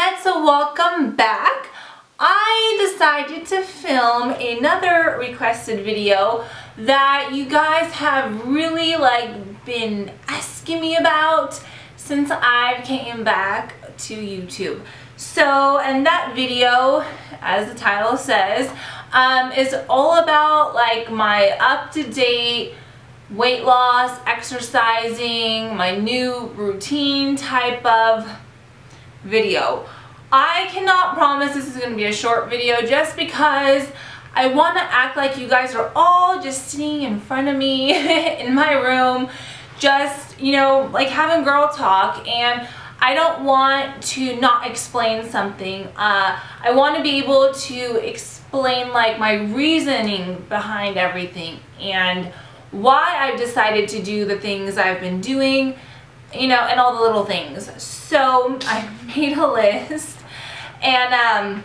Let's welcome back. I decided to film another requested video that you guys have really been asking me about since I came back to YouTube. So, and that video, as the title says, is all about my up-to-date weight loss, exercising, my new routine type of video. I cannot promise this is going to be a short video just because I want to act like you guys are all just sitting in front of me in my room, just, having girl talk, and I don't want to not explain something. I want to be able to explain my reasoning behind everything and why I've decided to do the things I've been doing, and all the little things. So I made a list, and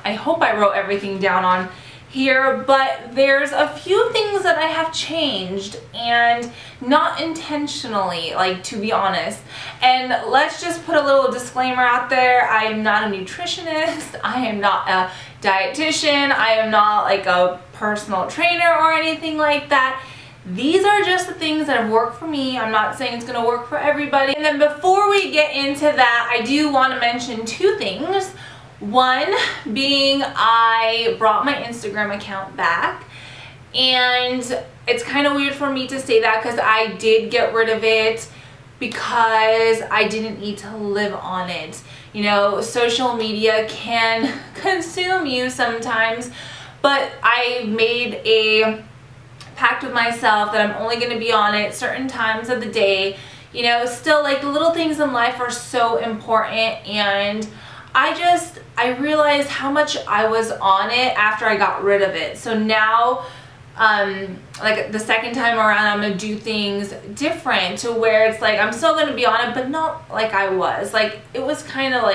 I hope I wrote everything down on here, but there's a few things that I have changed, and not intentionally, to be honest. And let's just put a little disclaimer out there. I am not a nutritionist, I am not a dietitian, I am not a personal trainer or anything like that. These are just the things that have worked for me. I'm not saying it's going to work for everybody. And then before we get into that, I do want to mention two things. One being I brought my Instagram account back, and it's kind of weird for me to say that because I did get rid of it because I didn't need to live on it. Social media can consume you sometimes, but I made a pact with myself that I'm only going to be on it certain times of the day. Still, the little things in life are so important, and I realized how much I was on it after I got rid of it. So now, the second time around, I'm gonna do things different to where it's I'm still gonna be on it, but not like I was. It was kind of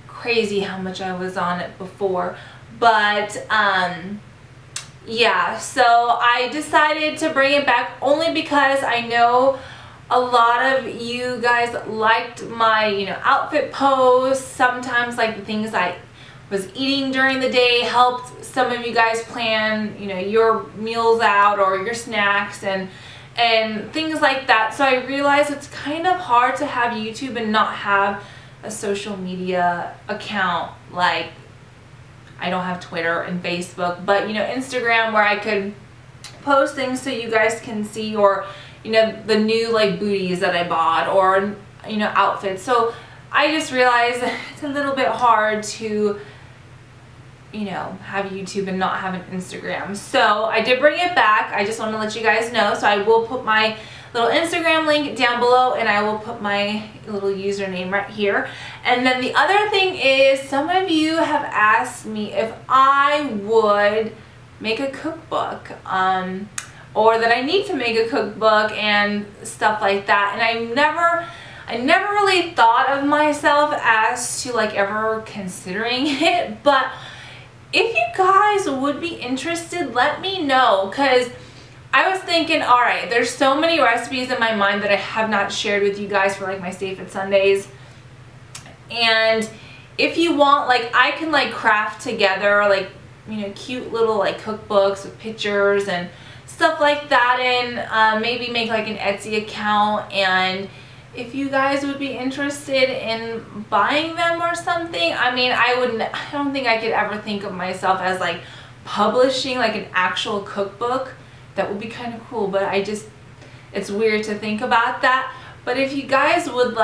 crazy how much I was on it before. But yeah, so I decided to bring it back only because I know a lot of you guys liked my, outfit posts. Sometimes the things I was eating during the day helped some of you guys plan, your meals out or your snacks and things like that. So I realized it's kind of hard to have YouTube and not have a social media account. I don't have Twitter and Facebook, but Instagram, where I could post things so you guys can see, or the new booties that I bought, or outfits. So I just realized it's a little bit hard to have YouTube and not have an Instagram. So I did bring it back. I just want to let you guys know. So I will put my little Instagram link down below, and I will put my little username right here. And then the other thing is, some of you have asked me if I would make a cookbook, or that I need to make a cookbook and stuff like that. And I never really thought of myself as to ever considering it, but if you guys would be interested, let me know, because I was thinking, alright, there's so many recipes in my mind that I have not shared with you guys for my Stay Fit Sundays. And if you want, I can craft together cute little cookbooks with pictures and stuff like that, and maybe make an Etsy account. And if you guys would be interested in buying them or something, I don't think I could ever think of myself as publishing an actual cookbook. That would be kind of cool, but it's weird to think about that. But if you guys would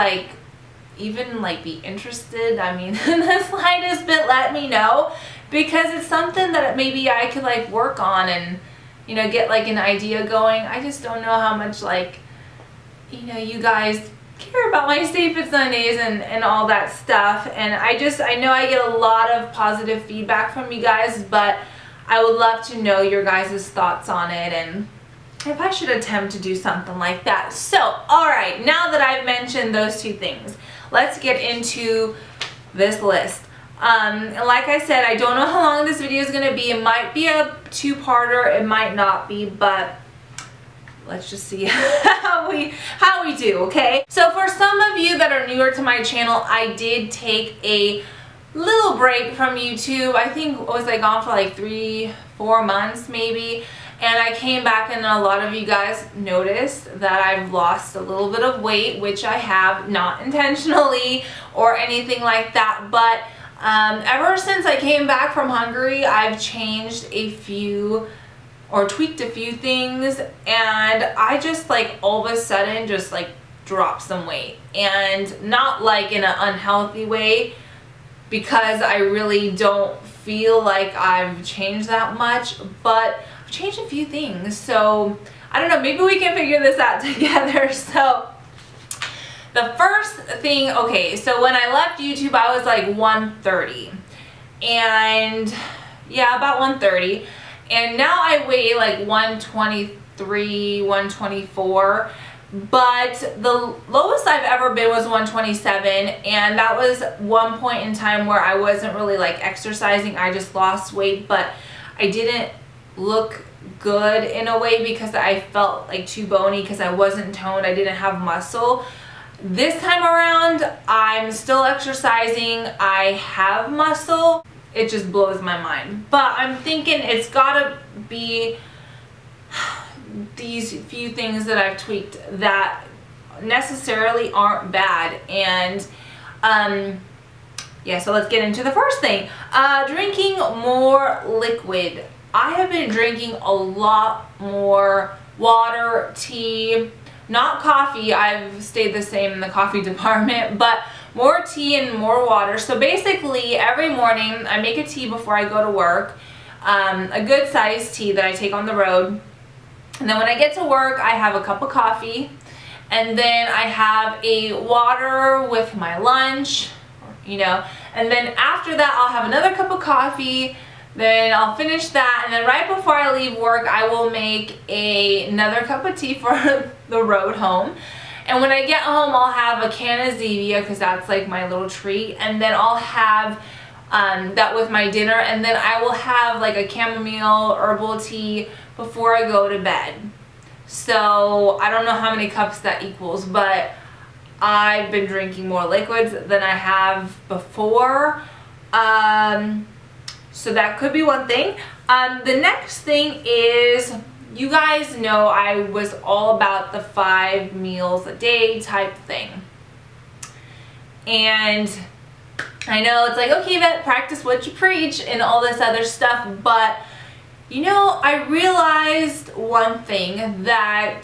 even be interested, the slightest bit, let me know, because it's something that maybe I could work on and get an idea going. I just don't know how much you guys care about my Stay Fit Sundays and all that stuff. And I know I get a lot of positive feedback from you guys, but I would love to know your guys' thoughts on it, and if I should attempt to do something like that. So, alright, now that I've mentioned those two things, let's get into this list. Like I said, I don't know how long this video is going to be. It might be a two-parter, it might not be, but let's just see how we do, okay? So for some of you that are newer to my channel, I did take a little break from YouTube. I think it was like gone for like 3-4 months maybe. And I came back and a lot of you guys noticed that I've lost a little bit of weight, which I have, not intentionally or anything like that. But ever since I came back from Hungary, I've changed a few or tweaked a few things, and I just like all of a sudden just like dropped some weight. And not like in an unhealthy way, because I really don't feel like I've changed that much, but I've changed a few things. So I don't know, maybe we can figure this out together. So the first thing, okay, so when I left YouTube I was like 130, and yeah, about 130, and now I weigh like 123, 124. But the lowest I've ever been was 127, and that was one point in time where I wasn't really like exercising. I just lost weight, but I didn't look good in a way because I felt like too bony because I wasn't toned. I didn't have muscle. This time around, I'm still exercising. I have muscle. It just blows my mind. But I'm thinking it's gotta be these few things that I've tweaked that necessarily aren't bad. And yeah, so let's get into the first thing. Drinking more liquid. I have been drinking a lot more water, tea, not coffee. I've stayed the same in the coffee department, but more tea and more water. So basically every morning I make a tea before I go to work, a good sized tea that I take on the road. And then when I get to work, I have a cup of coffee, and then I have a water with my lunch, you know, and then after that I'll have another cup of coffee, then I'll finish that, and then right before I leave work I will make another cup of tea for the road home. And when I get home I'll have a can of Zevia because that's like my little treat, and then I'll have that with my dinner, and then I will have like a chamomile herbal tea before I go to bed. So I don't know how many cups that equals, but I've been drinking more liquids than I have before. So that could be one thing. The next thing is, you guys know I was all about the 5 meals a day type thing. And I know it's like, okay, Vet, practice what you preach and all this other stuff, but you know, I realized one thing, that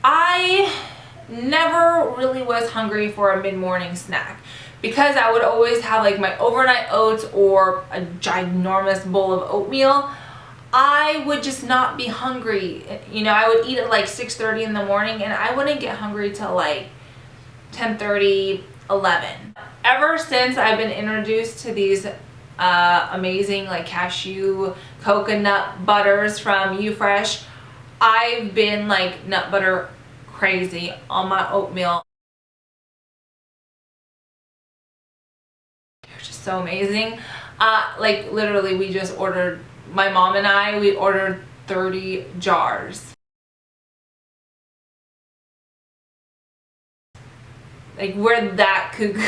I never really was hungry for a mid-morning snack, because I would always have like my overnight oats or a ginormous bowl of oatmeal. I would just not be hungry. You know, I would eat at like 6:30 in the morning, and I wouldn't get hungry till like 10:30, 11. Ever since I've been introduced to these amazing like cashew coconut butters from YouFresh, I've been like nut butter crazy on my oatmeal. They're just so amazing. Like literally we just ordered, my mom and I, we ordered 30 jars. Like we're that cuckoo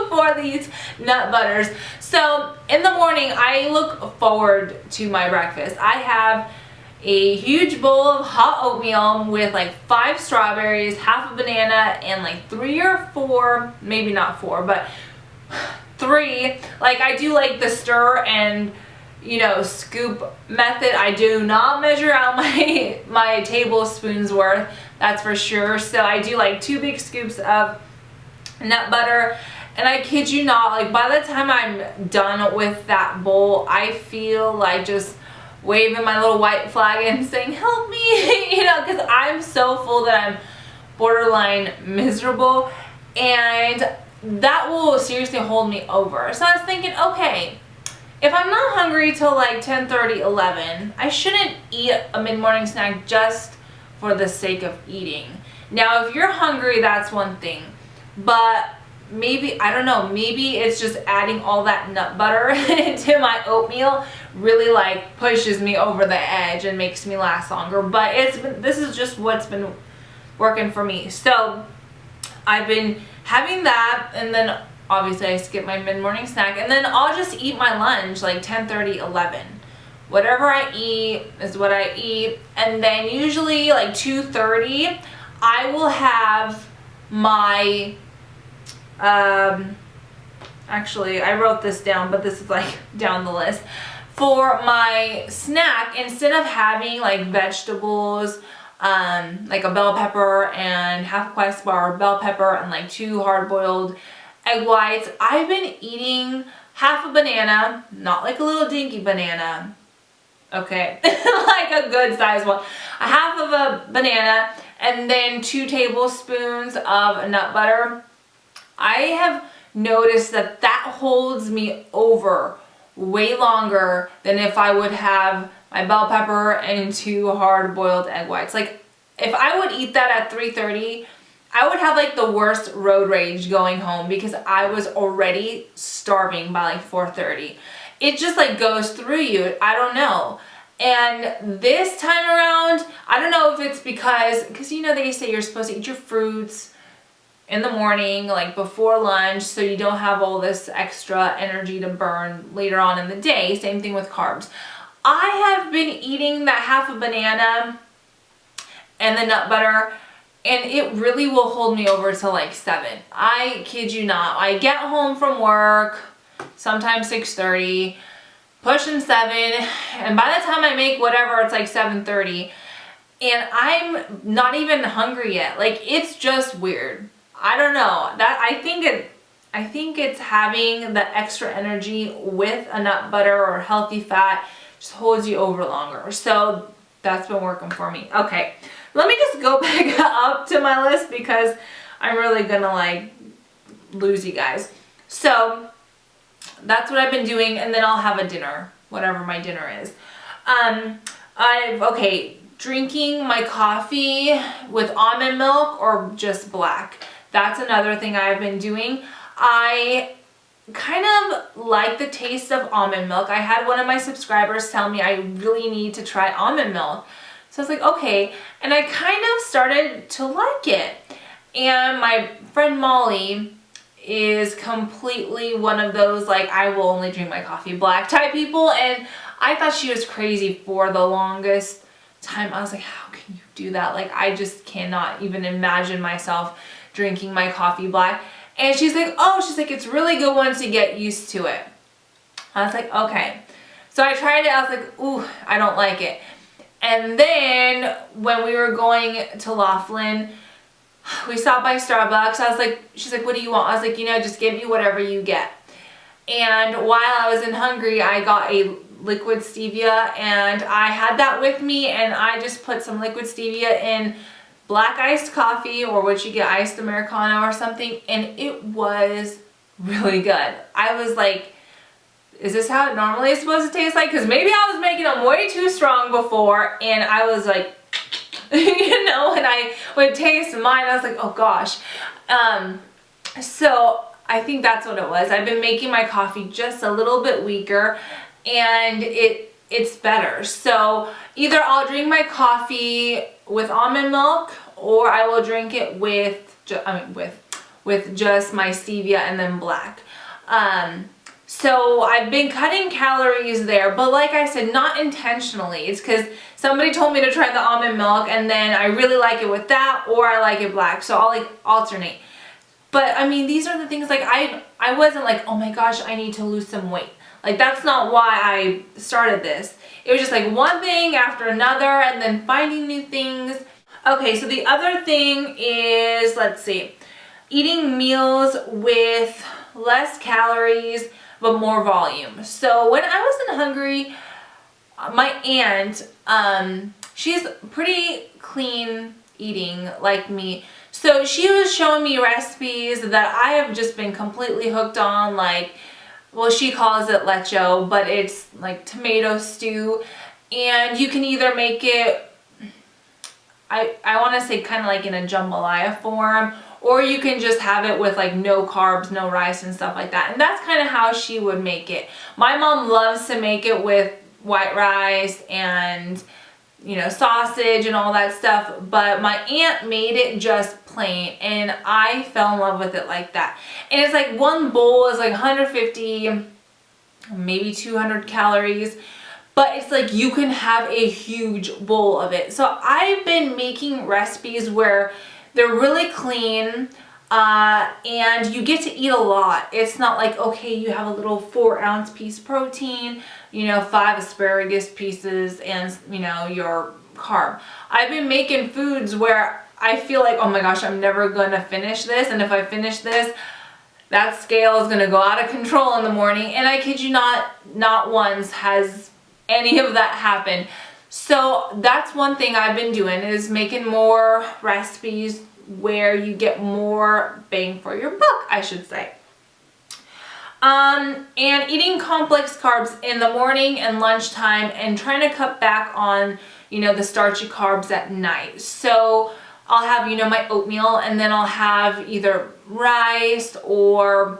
for these nut butters. So in the morning I look forward to my breakfast. I have a huge bowl of hot oatmeal with like 5 strawberries, half a banana, and like 3 or 4, maybe not 4, but 3. Like I do like the stir and, you know, scoop method. I do not measure out my tablespoons worth, that's for sure. So I do like 2 big scoops of nut butter, and I kid you not, like by the time I'm done with that bowl, I feel like just waving my little white flag and saying, help me, you know, because I'm so full that I'm borderline miserable, and that will seriously hold me over. So I was thinking, okay, if I'm not hungry till like 10:30, 11, I shouldn't eat a mid-morning snack just for the sake of eating. Now if you're hungry, that's one thing, but maybe, I don't know, maybe it's just adding all that nut butter into my oatmeal really like pushes me over the edge and makes me last longer. But this is just what's been working for me. So I've been having that, and then obviously I skip my mid-morning snack, and then I'll just eat my lunch like 10:30, 11. Whatever I eat is what I eat, and then usually like 2:30 I will have my actually I wrote this down, but this is like down the list. For my snack, instead of having like vegetables, like a bell pepper and half a Quest bar bell pepper and like 2 hard-boiled egg whites, I've been eating half a banana, not like a little dinky banana, okay, like a good size one, a half of a banana, and then 2 tablespoons of nut butter. I have noticed that that holds me over way longer than if I would have my bell pepper and 2 hard-boiled egg whites. Like, if I would eat that at 3:30, I would have like the worst road rage going home because I was already starving by like 4:30. It just like goes through you. I don't know. And this time around, I don't know if it's because you know they say you're supposed to eat your fruits in the morning, like before lunch, so you don't have all this extra energy to burn later on in the day. Same thing with carbs. I have been eating that half a banana and the nut butter, and it really will hold me over till like 7. I kid you not. I get home from work, sometimes 6:30, pushing 7, and by the time I make whatever, it's like 7:30, and I'm not even hungry yet. Like, it's just weird. I don't know. I think it's having the extra energy with a nut butter or healthy fat just holds you over longer. So that's been working for me. Okay, let me just go back up to my list because I'm really gonna like lose you guys. So that's what I've been doing, and then I'll have a dinner, whatever my dinner is. Drinking my coffee with almond milk or just black. That's another thing I've been doing. I kind of like the taste of almond milk. I had one of my subscribers tell me I really need to try almond milk. So I was like, okay. And I kind of started to like it. And my friend Molly is completely one of those, like, I will only drink my coffee black type people. And I thought she was crazy for the longest time. I was like, how can you do that? Like, I just cannot even imagine myself drinking my coffee black. And she's like, it's really good once you get used to it. I was like, okay. So I tried it. I was like, ooh, I don't like it. And then when we were going to Laughlin, we stopped by Starbucks. I was like, she's like, what do you want? I was like, just give you whatever you get. And while I was in Hungary, I got a liquid stevia, and I had that with me, and I just put some liquid stevia in black iced coffee, or what you get, iced Americano or something, and it was really good. I was like, is this how it normally is supposed to taste like? Because maybe I was making them way too strong before, and I was like, and I would taste mine, I was like, oh gosh. So I think that's what it was. I've been making my coffee just a little bit weaker, and it's better. So either I'll drink my coffee with almond milk, or I will drink it with just my stevia and then black. So I've been cutting calories there, but like I said, not intentionally. It's because somebody told me to try the almond milk, and then I really like it with that, or I like it black. So I'll like alternate. But I mean, these are the things, like I wasn't like, oh my gosh, I need to lose some weight. Like, that's not why I started this. It was just like one thing after another, and then finding new things. Okay, so the other thing is, let's see, eating meals with less calories but more volume. So when I was in Hungary, my aunt, she's pretty clean eating like me. So she was showing me recipes that I have just been completely hooked on, like, well, she calls it lecho, but it's like tomato stew. And you can either make it, I want to say kind of like in a jambalaya form, or you can just have it with like no carbs, no rice and stuff like that. And that's kind of how she would make it. My mom loves to make it with white rice and, you know, sausage and all that stuff, but my aunt made it just plain and I fell in love with it like that. And it's like one bowl is like 150, maybe 200 calories, but it's like you can have a huge bowl of it. So I've been making recipes where they're really clean, and you get to eat a lot. It's not like, okay, you have a little 4-ounce piece of protein, you know, 5 asparagus pieces, and, you know, your carb. I've been making foods where I feel like, oh my gosh, I'm never gonna finish this, and if I finish this, that scale is gonna go out of control in the morning. And I kid you not once has any of that happen. So that's one thing I've been doing, is making more recipes where you get more bang for your buck, I should say. And eating complex carbs in the morning and lunchtime, and trying to cut back on, you know, the starchy carbs at night. So I'll have, you know, my oatmeal, and then I'll have either rice or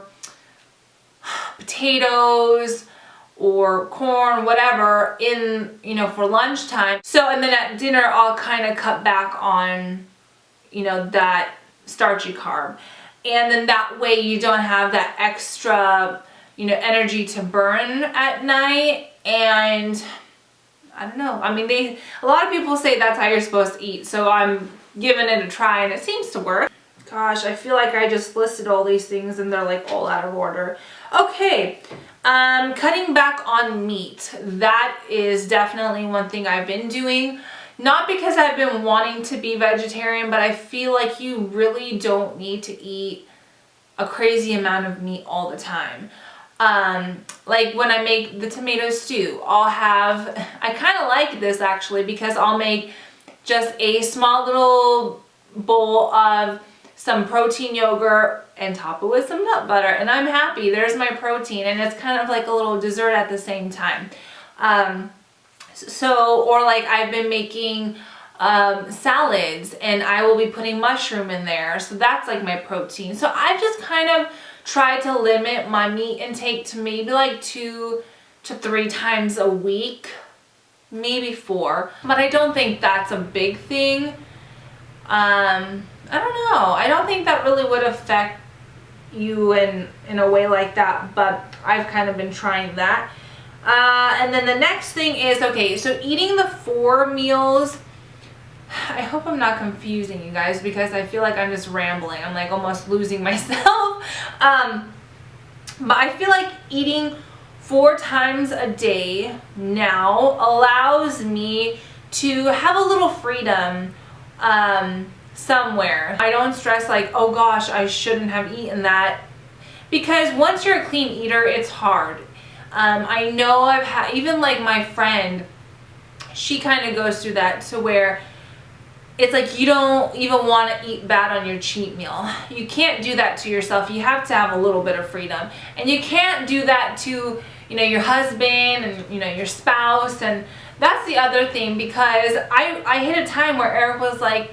potatoes or corn, whatever, in, you know, for lunchtime. So, and then at dinner, I'll kind of cut back on, you know, that starchy carb. And then that way you don't have that extra, you know, energy to burn at night. And I don't know. I mean, a lot of people say that's how you're supposed to eat. So I'm giving it a try, and it seems to work. Gosh, I feel like I just listed all these things and they're like all out of order. Okay, cutting back on meat. That is definitely one thing I've been doing. Not because I've been wanting to be vegetarian, but I feel like you really don't need to eat a crazy amount of meat all the time. Like when I make the tomato stew, I kind of like this actually, because I'll make just a small little bowl of some protein yogurt and top it with some nut butter, and I'm happy. There's my protein, and it's kind of like a little dessert at the same time. Or like I've been making salads, and I will be putting mushroom in there, so that's like my protein. So I've just kind of tried to limit my meat intake to maybe like 2 to 3 times a week, maybe 4, but I don't think that's a big thing. I don't know. I don't think that really would affect you in a way like that, but I've kind of been trying that. And then the next thing is, okay, so eating the 4 meals, I hope I'm not confusing you guys, because I feel like I'm just rambling. I'm like almost losing myself. But I feel like eating 4 times a day now allows me to have a little freedom somewhere. I don't stress like, oh gosh, I shouldn't have eaten that, because once you're a clean eater, it's hard. I know I've had, even like my friend, she kind of goes through that, to where it's like you don't even want to eat bad on your cheat meal. You can't do that to yourself. You have to have a little bit of freedom, and you can't do that to, you know, your husband and, you know, your spouse. And that's the other thing, because I hit a time where Eric was like,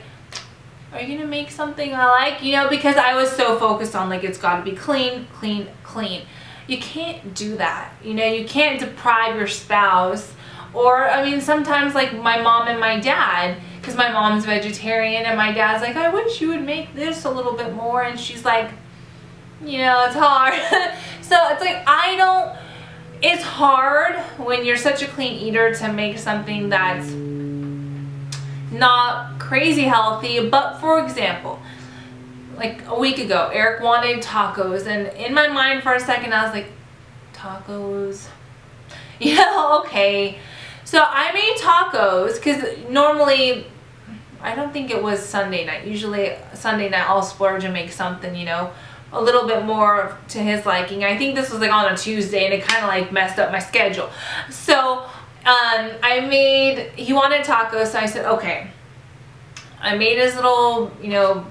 are you gonna make something I like? You know, because I was so focused on like, it's got to be clean, clean, clean. You can't do that. You know, you can't deprive your spouse. Or, I mean, sometimes like my mom and my dad, because my mom's vegetarian, and my dad's like, I wish you would make this a little bit more. And she's like, you know, it's hard. So it's like, it's hard when you're such a clean eater to make something that's not crazy healthy. But for example, like a week ago, Eric wanted tacos, and in my mind for a second I was like, tacos? Yeah, okay. So I made tacos, because normally, I don't think it was Sunday night. Usually Sunday night I'll splurge and make something, you know, a little bit more to his liking. I think this was like on a Tuesday, and it kind of like messed up my schedule. So he wanted tacos, so I said, okay. I made his little, you know,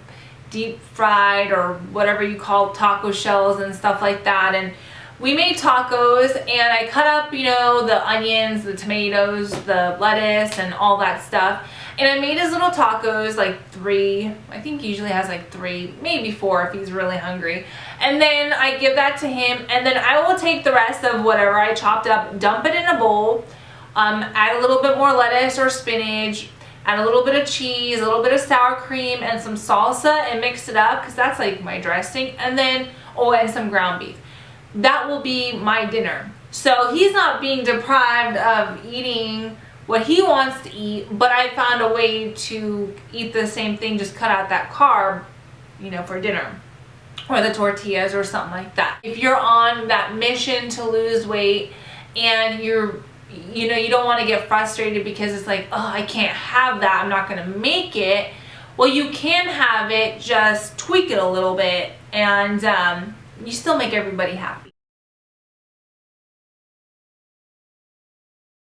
deep fried or whatever you call taco shells and stuff like that, and we made tacos, and I cut up, you know, the onions, the tomatoes, the lettuce, and all that stuff, and I made his little tacos, like 3, I think he usually has like 3, maybe 4 if he's really hungry, and then I give that to him, and then I will take the rest of whatever I chopped up, dump it in a bowl, Add a little bit more lettuce or spinach, add a little bit of cheese, a little bit of sour cream, and some salsa, and mix it up because that's like my dressing. And then, oh, and some ground beef. That will be my dinner. So he's not being deprived of eating what he wants to eat, but I found a way to eat the same thing, just cut out that carb, you know, for dinner, or the tortillas or something like that. If you're on that mission to lose weight and you don't want to get frustrated because it's like, oh, I can't have that, I'm not going to make it. Well, you can have it, just tweak it a little bit, and you still make everybody happy.